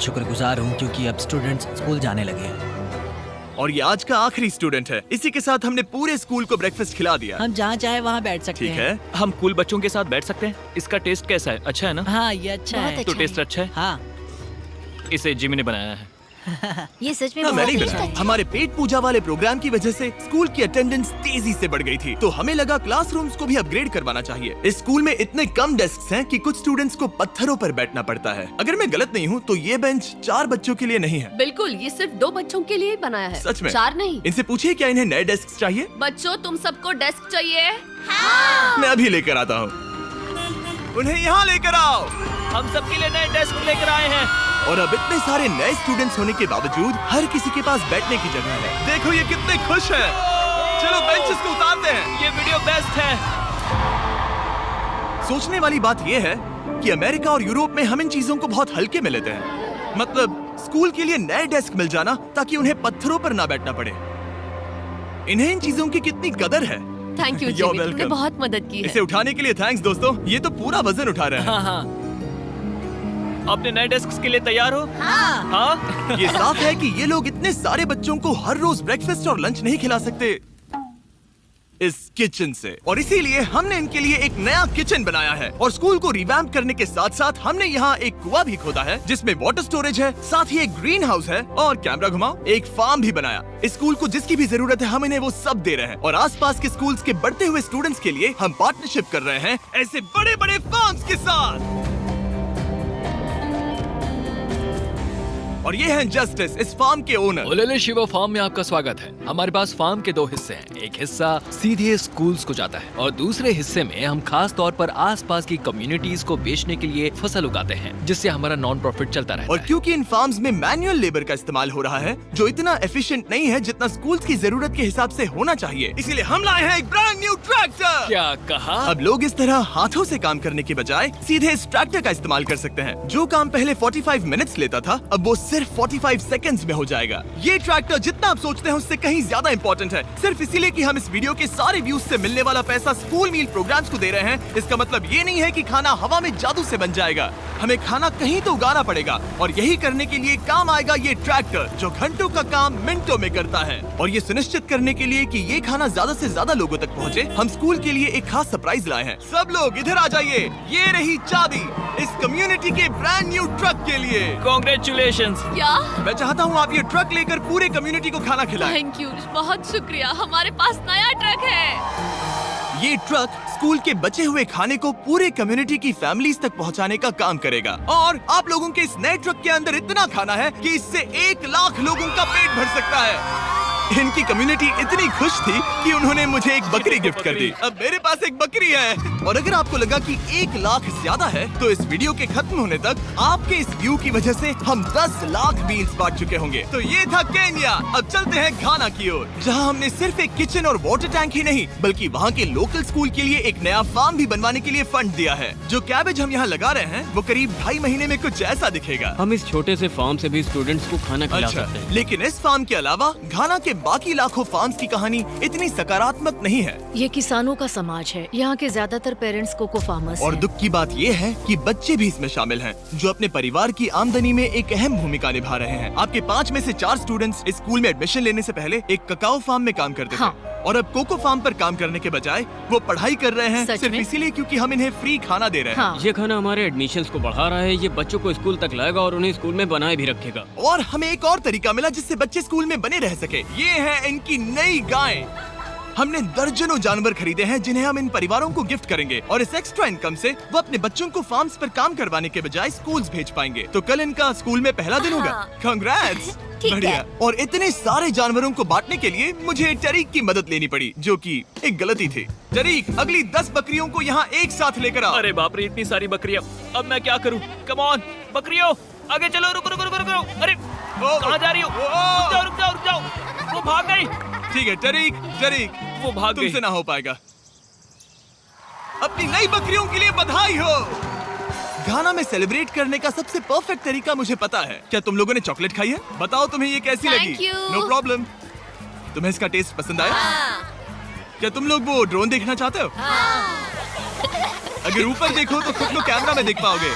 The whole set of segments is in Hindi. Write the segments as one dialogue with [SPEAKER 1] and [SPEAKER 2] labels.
[SPEAKER 1] शुक्रगुजार हूँ क्योंकि अब स्टूडेंट्स स्कूल जाने लगे हैं।
[SPEAKER 2] और ये आज का आखिरी स्टूडेंट है। इसी के साथ हमने पूरे स्कूल को ब्रेकफास्ट खिला दिया।
[SPEAKER 1] हम जहाँ चाहे वहाँ बैठ सकते
[SPEAKER 2] ठीक
[SPEAKER 1] हैं।
[SPEAKER 2] है।
[SPEAKER 3] हम कूल बच्चों के साथ बैठ सकते हैं। इसका टेस्ट कैसा है? अच्छा है ना?
[SPEAKER 1] हाँ, ये अच्छा है।
[SPEAKER 3] तो टेस्ट अच्छा है।
[SPEAKER 1] हाँ,
[SPEAKER 3] इसे जिमी ने बनाया है।
[SPEAKER 4] ये सच में
[SPEAKER 2] हाँ,
[SPEAKER 4] बहुत
[SPEAKER 2] मैंने ही
[SPEAKER 4] अच्छा
[SPEAKER 2] बनाया।
[SPEAKER 4] है।
[SPEAKER 2] हमारे पेट पूजा वाले प्रोग्राम की वजह से स्कूल की अटेंडेंस तेजी से बढ़ गई थी, तो हमें लगा क्लासरूम्स को भी अपग्रेड करवाना चाहिए। इस स्कूल में इतने कम डेस्क हैं कि कुछ स्टूडेंट्स को पत्थरों पर बैठना पड़ता है। अगर मैं गलत नहीं हूँ तो ये बेंच 4 बच्चों के लिए नहीं है।
[SPEAKER 5] बिल्कुल, ये सिर्फ 2 बच्चों के लिए ही बनाया है।
[SPEAKER 2] सच में?
[SPEAKER 5] 4 नहीं।
[SPEAKER 2] इनसे पूछिए क्या इन्हें नए डेस्क चाहिए।
[SPEAKER 5] बच्चों, तुम सबको डेस्क चाहिए?
[SPEAKER 2] मैं अभी लेकर आता हूँ। उन्हें यहाँ लेकर आओ।
[SPEAKER 3] हम सबके लिए नए डेस्क लेकर आए हैं।
[SPEAKER 2] और अब इतने सारे नए स्टूडेंट्स होने के बावजूद हर किसी के पास बैठने की जगह है। देखो ये कितने खुश हैं। चलो बेंचेस को उतारते हैं।
[SPEAKER 3] ये वीडियो बेस्ट है।
[SPEAKER 2] सोचने वाली बात ये है कि अमेरिका और यूरोप में हम इन चीजों को बहुत हल्के में लेते हैं। मतलब स्कूल के लिए नए डेस्क मिल जाना ताकि उन्हें पत्थरों पर ना बैठना पड़े। इन्हें इन चीजों की कितनी कदर है।
[SPEAKER 5] थैंक यू
[SPEAKER 2] You're
[SPEAKER 5] जिमी, तुमने
[SPEAKER 2] welcome।
[SPEAKER 5] बहुत मदद की है।
[SPEAKER 2] इसे उठाने के लिए थैंक्स दोस्तों। ये तो पूरा वजन उठा रहे हैं।
[SPEAKER 3] हाँ हाँ। अपने नए डेस्क के लिए तैयार हो? हाँ।
[SPEAKER 2] ये साफ है कि ये लोग इतने सारे बच्चों को हर रोज ब्रेकफास्ट और लंच नहीं खिला सकते इस किचन से, और इसीलिए हमने इनके लिए एक नया किचन बनाया है। और स्कूल को रिवैम्प करने के साथ साथ हमने यहाँ एक कुआं भी खोदा है जिसमें वाटर स्टोरेज है, साथ ही एक ग्रीन हाउस है और कैमरा घुमाओ एक फार्म भी बनाया। इस स्कूल को जिसकी भी जरूरत है हम इन्हें वो सब दे रहे हैं। और आसपास के स्कूल्स के बढ़ते हुए स्टूडेंट्स के लिए हम पार्टनरशिप कर रहे हैं ऐसे बड़े बड़े फार्म्स के साथ। और ये हैं जस्टिस, इस फार्म के ओनर।
[SPEAKER 6] ओलेले शिवा फार्म में आपका स्वागत है। हमारे पास फार्म के 2 हिस्से हैं। एक हिस्सा सीधे स्कूल्स को जाता है और दूसरे हिस्से में हम खास तौर पर आसपास की कम्युनिटीज को बेचने के लिए फसल उगाते हैं, जिससे हमारा नॉन प्रॉफिट चलता रहता
[SPEAKER 2] और
[SPEAKER 6] है।
[SPEAKER 2] क्योंकि इन फार्म्स में मैनुअल लेबर का इस्तेमाल हो रहा है जो इतना एफिशिएंट नहीं है जितना स्कूल्स की जरूरत के हिसाब से होना चाहिए, इसीलिए हम लाए हैं एक ब्रांड न्यू ट्रैक्टर।
[SPEAKER 6] क्या कहा?
[SPEAKER 2] अब लोग इस तरह हाथों से काम करने के बजाय सीधे इस ट्रैक्टर का इस्तेमाल कर सकते हैं। जो काम पहले 45 मिनट्स लेता था अब वो सिर्फ 45 सेकंड्स में हो जाएगा। ये ट्रैक्टर जितना आप सोचते हैं उससे कहीं ज्यादा इंपॉर्टेंट है, सिर्फ इसीलिए कि हम इस वीडियो के सारे व्यूज से मिलने वाला पैसा स्कूल मील प्रोग्राम्स को दे रहे हैं। इसका मतलब ये नहीं है कि खाना हवा में जादू से बन जाएगा। हमें खाना कहीं तो उगाना पड़ेगा और यही करने के लिए काम आएगा ये ट्रैक्टर जो घंटों का काम मिनटों में करता है। और ये सुनिश्चित करने के लिए कि ये खाना ज्यादा से ज्यादा लोगों तक पहुँचे, हम स्कूल के लिए एक खास सरप्राइज लाए हैं। सब लोग इधर आ जाइए, ये रही चाबी इस कम्युनिटी के ब्रांड न्यू ट्रक के लिए।
[SPEAKER 3] Congratulations।
[SPEAKER 5] क्या?
[SPEAKER 2] मैं चाहता हूँ आप ये ट्रक लेकर पूरे कम्युनिटी को खाना खिलाएं।
[SPEAKER 5] थैंक यू, बहुत शुक्रिया। हमारे पास नया ट्रक है।
[SPEAKER 2] ये ट्रक स्कूल के बचे हुए खाने को पूरे कम्युनिटी की फैमिलीज तक पहुंचाने का काम करेगा। और आप लोगों के इस नए ट्रक के अंदर इतना खाना है कि इससे 1 लाख लोगों का पेट भर सकता है। इनकी कम्युनिटी इतनी खुश थी कि उन्होंने मुझे एक बकरी गिफ्ट कर दी। अब मेरे पास एक बकरी है। और अगर आपको लगा कि 1 लाख ज्यादा है तो इस वीडियो के खत्म होने तक आपके इस व्यू की वजह से हम 10 लाख मील्स बांट चुके होंगे। तो ये था केन्या। अब चलते हैं घाना की ओर, जहां हमने सिर्फ एक किचन और वाटर टैंक ही नहीं बल्कि वहां के लोकल स्कूल के लिए एक नया फार्म भी बनवाने के लिए फंड दिया है। जो कैबेज हम यहाँ लगा रहे हैं वो करीब 2.5 महीने में कुछ ऐसा दिखेगा।
[SPEAKER 7] हम इस छोटे से फार्म से भी स्टूडेंट्स को खाना खिला
[SPEAKER 2] अच्छा,
[SPEAKER 7] सकते हैं।
[SPEAKER 2] लेकिन इस फार्म के अलावा घाना के बाकी लाखों फार्म्स की कहानी इतनी सकारात्मक नहीं है।
[SPEAKER 4] ये किसानों का समाज है। यहाँ के ज्यादातर पेरेंट्स कोको फार्मर्स
[SPEAKER 2] और
[SPEAKER 4] हैं।
[SPEAKER 2] दुख की बात ये है कि बच्चे भी इसमें शामिल हैं, जो अपने परिवार की आमदनी में एक अहम भूमिका निभा रहे हैं। आपके 5 में से 4 स्टूडेंट्स इस स्कूल में एडमिशन लेने से पहले एक ककाओ फार्म में काम करते
[SPEAKER 4] हाँ।
[SPEAKER 2] थे और अब कोको फार्म पर काम करने के बजाय वो पढ़ाई कर रहे हैं
[SPEAKER 4] सच
[SPEAKER 2] सिर्फ
[SPEAKER 4] में?
[SPEAKER 2] इसीलिए क्योंकि हम इन्हें फ्री खाना दे रहे हैं।
[SPEAKER 4] हाँ।
[SPEAKER 7] ये खाना हमारे एडमिशन्स को बढ़ा रहा है। ये बच्चों को स्कूल तक लाएगा और उन्हें स्कूल में बनाए भी रखेगा।
[SPEAKER 2] और हमें एक और तरीका मिला जिससे बच्चे स्कूल में बने रह सके। ये है इनकी नई गाय। हमने दर्जनों जानवर खरीदे हैं जिन्हें हम इन परिवारों को गिफ्ट करेंगे और इस एक्स्ट्रा इनकम से वो अपने बच्चों को फार्म्स पर काम करवाने के बजाय स्कूल्स भेज पाएंगे। तो कल इनका स्कूल में पहला दिन होगा। कांग्रेट्स।
[SPEAKER 4] ठीक
[SPEAKER 2] बढ़िया।
[SPEAKER 4] है।
[SPEAKER 2] और इतने सारे जानवरों को बांटने के लिए मुझे टरीक की मदद लेनी पड़ी, जो कि एक गलती थी। टरीक, अगली 10 बकरियों को यहाँ एक साथ लेकर आओ।
[SPEAKER 3] अरे बाप रे, इतनी सारी बकरियां। अब मैं क्या करूं? कम ऑन बकरियों, आगे चलो। रुको रुको रुको रुको। अरे कहाँ जा रही हो? रुक जाओ रुक जाओ रुक जाओ। वो भाग गई।
[SPEAKER 2] ठीक है टरीक, टरीक
[SPEAKER 3] वो भाग गई।
[SPEAKER 2] तुमसे ना हो पाएगा। अपनी नई बकरियों के लिए बधाई हो। घाना में सेलिब्रेट करने का सबसे परफेक्ट तरीका मुझे पता है। क्या तुम लोगों ने चॉकलेट खाई है? बताओ तुम्हें ये कैसी
[SPEAKER 5] Thank
[SPEAKER 2] लगी?
[SPEAKER 5] you.
[SPEAKER 2] No problem. तुम्हें इसका टेस्ट पसंद आया? क्या तुम लोग वो ड्रोन देखना चाहते हो? अगर ऊपर देखो तो खुद को कैमरा में देख पाओगे।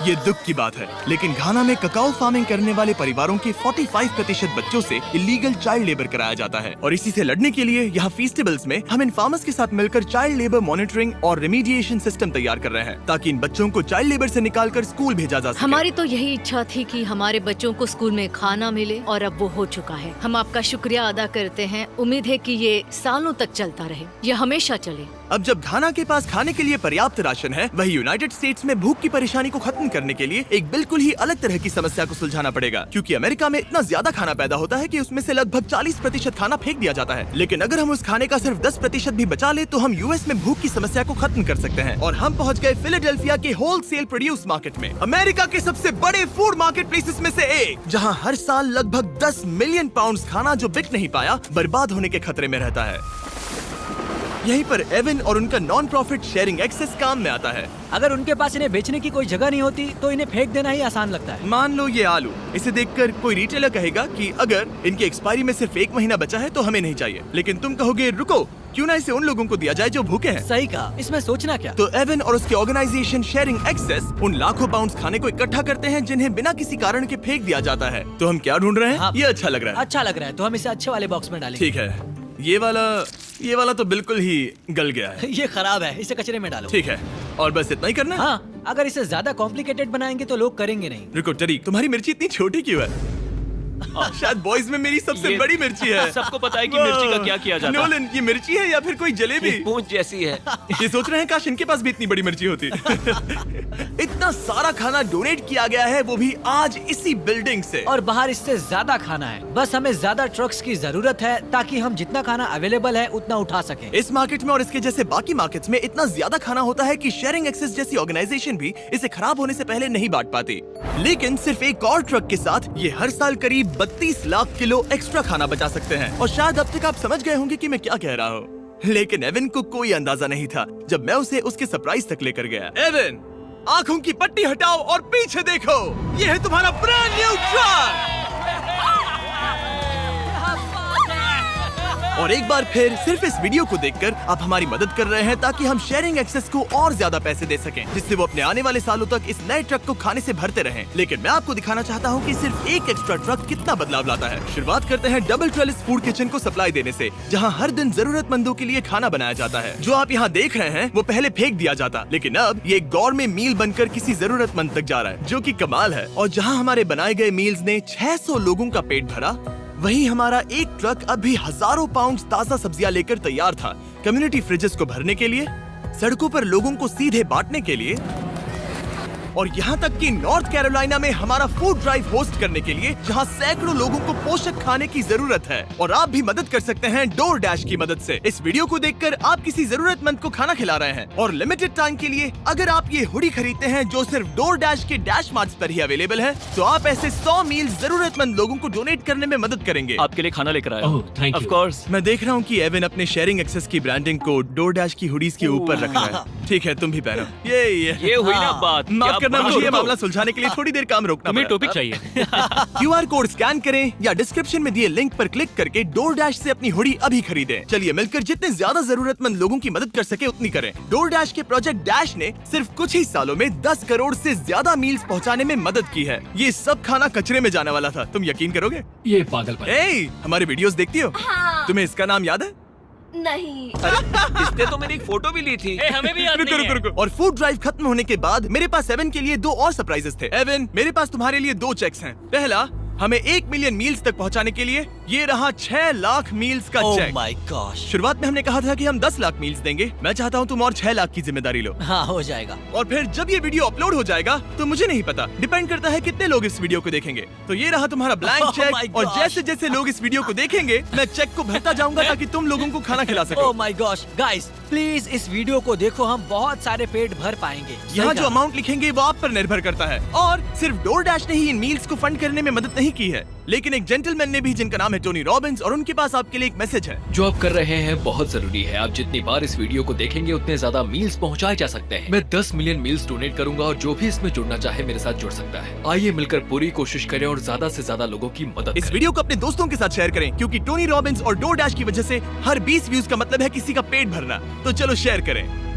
[SPEAKER 2] ये दुख की बात है, लेकिन घाना में ककाओ फार्मिंग करने वाले परिवारों के 45% बच्चों से इलीगल चाइल्ड लेबर कराया जाता है और इसी से लड़ने के लिए यहाँ फेस्टिवल्स में हम इन फार्मर्स के साथ मिलकर चाइल्ड लेबर मॉनिटरिंग और रेमीडिएशन सिस्टम तैयार कर रहे हैं ताकि इन बच्चों को चाइल्ड लेबर से निकालकर स्कूल भेजा जा सके।
[SPEAKER 4] हमारी तो यही इच्छा थी कि हमारे बच्चों को स्कूल में खाना मिले और अब वो हो चुका है। हम आपका शुक्रिया अदा करते हैं। उम्मीद है कि ये सालों तक चलता रहे, ये हमेशा चले।
[SPEAKER 2] अब जब घाना के पास खाने के लिए पर्याप्त राशन है, वही यूनाइटेड स्टेट्स में भूख की परेशानी को खत्म करने के लिए एक बिल्कुल ही अलग तरह की समस्या को सुलझाना पड़ेगा, क्योंकि अमेरिका में इतना ज्यादा खाना पैदा होता है कि उसमें से लगभग 40% खाना फेंक दिया जाता है। लेकिन अगर हम उस खाने का सिर्फ 10% भी बचा ले तो हम यूएस में भूख की समस्या को खत्म कर सकते हैं। और हम पहुंच गए फिलाडेल्फिया के होलसेल प्रोड्यूस मार्केट में, अमेरिका के सबसे बड़े फूड मार्केट प्लेसेस में से एक, जहां हर साल लगभग 10 मिलियन पाउंड खाना जो बिक नहीं पाया बर्बाद होने के खतरे में रहता है। यहीं पर एवन और उनका नॉन प्रॉफिट शेयरिंग एक्सेस काम में आता है।
[SPEAKER 1] अगर उनके पास इन्हें बेचने की कोई जगह नहीं होती तो इन्हें फेंक देना ही आसान लगता है।
[SPEAKER 2] मान लो ये आलू, इसे देखकर कोई रिटेलर कहेगा कि अगर इनकी एक्सपायरी में सिर्फ 1 महीना बचा है तो हमें नहीं चाहिए, लेकिन तुम कहोगे रुको, क्यों ना इसे उन लोगों को दिया जाए जो भूखे हैं।
[SPEAKER 1] सही कहा, इसमें सोचना क्या।
[SPEAKER 2] तो एवन और उसके ऑर्गेनाइजेशन शेयरिंग एक्सेस उन लाखों पाउंड्स खाने को इकट्ठा करते हैं जिन्हें बिना किसी कारण के फेंक दिया जाता है। तो हम क्या ढूंढ रहे हैं?
[SPEAKER 1] हाँ।
[SPEAKER 2] ये अच्छा लग रहा है।
[SPEAKER 1] अच्छा लग रहा है तो हम इसे अच्छे वाले बॉक्स में डालेंगे।
[SPEAKER 2] ठीक है, ये वाला तो बिल्कुल ही गल गया है।
[SPEAKER 1] ये खराब है, इसे कचरे में डालो।
[SPEAKER 2] ठीक है, और बस इतना ही करना है?
[SPEAKER 1] हाँ, अगर इसे ज्यादा कॉम्प्लिकेटेड बनाएंगे तो लोग करेंगे नहीं।
[SPEAKER 2] रुको टरी, तुम्हारी मिर्ची इतनी छोटी क्यों है? शायद बॉयज में मेरी सबसे
[SPEAKER 3] ये
[SPEAKER 2] बड़ी मिर्ची है।
[SPEAKER 3] सबको पता है कि मिर्ची का क्या किया जाता है।
[SPEAKER 2] नोलन, ये मिर्ची है या फिर कोई जलेबी?
[SPEAKER 3] पूंछ जैसी है।
[SPEAKER 2] ये सोच रहे हैं काश इनके पास भी इतनी बड़ी मिर्ची होती। इतना सारा खाना डोनेट किया गया है, वो भी आज इसी बिल्डिंग से।
[SPEAKER 1] और बाहर इससे ज्यादा खाना है। बस हमें ज्यादा ट्रक्स की जरूरत है ताकि हम जितना खाना अवेलेबल है उतना उठा सकें।
[SPEAKER 2] इस मार्केट में और इसके जैसे बाकी मार्केट्स में इतना ज्यादा खाना होता है कि शेयरिंग एक्सेस जैसी ऑर्गेनाइजेशन भी इसे खराब होने से पहले नहीं बांट पाती। लेकिन सिर्फ एक और ट्रक के साथ ये हर साल करीब 32 लाख किलो एक्स्ट्रा खाना बचा सकते हैं। और शायद अब तक आप समझ गए होंगे कि मैं क्या कह रहा हूँ, लेकिन एवन को कोई अंदाजा नहीं था जब मैं उसे उसके सरप्राइज तक लेकर गया। एवन, आंखों की पट्टी हटाओ और पीछे देखो, ये है तुम्हारा ब्रांड न्यू ट्रक। और एक बार फिर सिर्फ इस वीडियो को देखकर आप हमारी मदद कर रहे हैं ताकि हम शेयरिंग एक्सेस को और ज्यादा पैसे दे सकें, जिससे वो अपने आने वाले सालों तक इस नए ट्रक को खाने से भरते रहें। लेकिन मैं आपको दिखाना चाहता हूँ कि सिर्फ एक एक्स्ट्रा ट्रक कितना बदलाव लाता है। शुरुआत करते हैं डबल ट्रेलिस फूड किचन को सप्लाई देने से, जहाँ हर दिन जरूरतमंदों के लिए खाना बनाया जाता है। जो आप यहाँ देख रहे हैं वो पहले फेंक दिया जाता, लेकिन अब ये एक गौर में मील बनकर किसी जरूरतमंद तक जा रहा है, जो की कमाल है। और जहाँ हमारे बनाए गए मील्स ने 600 लोगों का पेट भरा, वहीं हमारा एक ट्रक अब भी हजारों पाउंड ताजा सब्जियां लेकर तैयार था, कम्युनिटी फ्रिजेस को भरने के लिए, सड़कों पर लोगों को सीधे बांटने के लिए, और यहाँ तक कि नॉर्थ कैरोलिना में हमारा फूड ड्राइव होस्ट करने के लिए, जहाँ सैकड़ों लोगों को पोषक खाने की जरूरत है। और आप भी मदद कर सकते हैं डोर डैश की मदद से। इस वीडियो को देखकर आप किसी जरूरतमंद को खाना खिला रहे हैं, और लिमिटेड टाइम के लिए अगर आप ये हुडी खरीदते हैं जो सिर्फ डोर डैश के डैश मार्ट्स पर ही अवेलेबल है, तो आप ऐसे 100 मील जरूरतमंद लोगों को डोनेट करने में मदद करेंगे।
[SPEAKER 3] आपके लिए खाना लेकर आया।
[SPEAKER 7] ओह, थैंक यू।
[SPEAKER 3] Of course.
[SPEAKER 2] मैं देख रहा हूँ कि एवन अपने शेयरिंग एक्सेस की ब्रांडिंग को डोर डैश की हुडीज के ऊपर रख रहा है। ठीक है, तुम भी पहनो।
[SPEAKER 3] ये हुई ना बात।
[SPEAKER 2] माफ
[SPEAKER 3] क्या
[SPEAKER 2] करना,
[SPEAKER 3] बात-
[SPEAKER 2] मुझे ये मामला सुलझाने के लिए थोड़ी देर काम रोकना
[SPEAKER 7] तुम्हें
[SPEAKER 2] पड़ा।
[SPEAKER 7] टॉपिक चाहिए।
[SPEAKER 2] QR कोड स्कैन करें या डिस्क्रिप्शन में दिए लिंक पर क्लिक करके डोर डैश से अपनी हुडी अभी खरीदें। चलिए मिलकर जितने ज्यादा जरूरतमंद लोगों की मदद कर सके उतनी करें। डोर डैश के प्रोजेक्ट डैश ने सिर्फ कुछ ही सालों में 10 करोड़ से ज्यादा मील्स पहुंचाने में मदद की है। ये सब खाना कचरे में जाने वाला था, तुम यकीन करोगे?
[SPEAKER 7] ये पागलपन।
[SPEAKER 2] ए, हमारे वीडियोस देखती हो?
[SPEAKER 5] हाँ।
[SPEAKER 2] तुम्हें इसका नाम याद है?
[SPEAKER 5] नहीं।
[SPEAKER 3] इसने तो मेरी एक फोटो भी ली थी।
[SPEAKER 7] हमें भी याद
[SPEAKER 2] रुको रुको रुको। और फूड ड्राइव खत्म होने के बाद मेरे पास एवन के लिए 2 और सरप्राइजेस थे। एवन, मेरे पास तुम्हारे लिए 2 चेक्स हैं। पहला, हमें 1 मिलियन मील्स तक पहुंचाने के लिए, ये रहा 6 लाख मील्स का
[SPEAKER 1] ओह
[SPEAKER 2] चेक।
[SPEAKER 1] My gosh.
[SPEAKER 2] शुरुआत में हमने कहा था कि हम 10 लाख मील्स देंगे। मैं चाहता हूँ तुम और 6 लाख की जिम्मेदारी लो।
[SPEAKER 1] हाँ, हो जाएगा।
[SPEAKER 2] और फिर जब ये वीडियो अपलोड हो जाएगा तो मुझे नहीं पता, डिपेंड करता है कितने लोग इस वीडियो को देखेंगे। तो ये रहा तुम्हारा ब्लैंक
[SPEAKER 1] Oh my
[SPEAKER 2] चेक, और
[SPEAKER 1] gosh.
[SPEAKER 2] जैसे जैसे लोग इस वीडियो को देखेंगे मैं चेक को भरता जाऊंगा ताकि तुम लोगों को खाना खिला सको।
[SPEAKER 1] Oh my gosh, guys please इस वीडियो को देखो, हम बहुत सारे पेट भर पाएंगे।
[SPEAKER 2] यहाँ
[SPEAKER 1] सही
[SPEAKER 2] जो
[SPEAKER 1] कहा।
[SPEAKER 2] अमाउंट लिखेंगे वो आप पर निर्भर करता है। और सिर्फ डोर डैश ने ही इन मील्स को फंड करने में मदद नहीं की है, लेकिन एक जेंटलमैन ने भी, जिनका नाम है टोनी रॉबिन्स, और उनके पास आपके लिए एक मैसेज है।
[SPEAKER 6] जो आप कर रहे हैं बहुत जरूरी है। आप जितनी बार इस वीडियो को देखेंगे उतने ज्यादा मील्स पहुंचाए जा सकते हैं। मैं 10 मिलियन मील्स डोनेट करूंगा और जो भी इसमें जुड़ना चाहे मेरे साथ जुड़ सकता है। आइए मिलकर पूरी कोशिश करें और ज्यादा से ज्यादा लोगों की मदद
[SPEAKER 2] इस
[SPEAKER 6] करें।
[SPEAKER 2] वीडियो को अपने दोस्तों के साथ शेयर करें, क्योंकि टोनी रॉबिन्स और डोर डैश की वजह से हर 20 व्यूज का मतलब है किसी का पेट भरना। तो चलो शेयर करें।